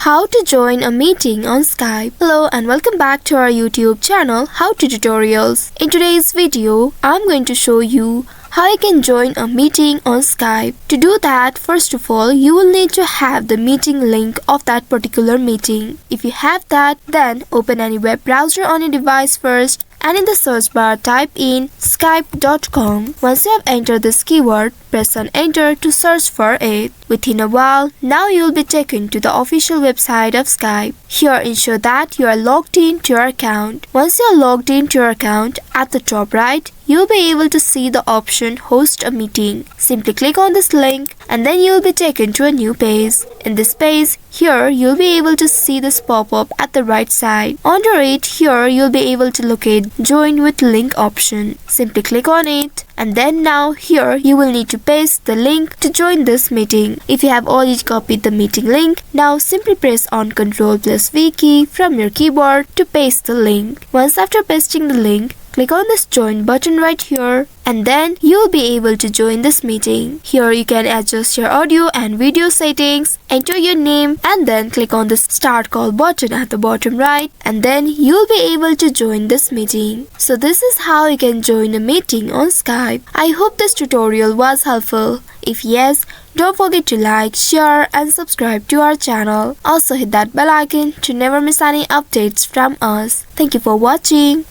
How to join a meeting on Skype. Hello and welcome back to our YouTube channel How to Tutorials. In today's video, I'm going to show you how you can join a meeting on Skype. To do that, first of all, you will need to have the meeting link of that particular meeting. If you have that, then open any web browser on your device first and in the search bar type in skype.com. Once you have entered this keyword, press on enter to search for it. Within a while, now you will be taken to the official website of Skype. Here ensure that you are logged in to your account. Once you are logged into your account, at the top right, you will be able to see the option host a meeting. Simply click on this link and then you will be taken to a new page. In this page, here you will be able to see this pop-up at the right side. Under it, here you will be able to locate join with link option. Simply click on it and then now here you will need to paste the link to join this meeting. If you have already copied the meeting link, now simply press on Ctrl+V key from your keyboard to paste the link. Once after pasting the link, click on this join button right here and then you will be able to join this meeting. Here you can adjust your audio and video settings, enter your name and then click on the start call button at the bottom right and then you will be able to join this meeting. So this is how you can join a meeting on Skype. I hope this tutorial was helpful. If yes, don't forget to like, share and subscribe to our channel. Also hit that bell icon to never miss any updates from us. Thank you for watching.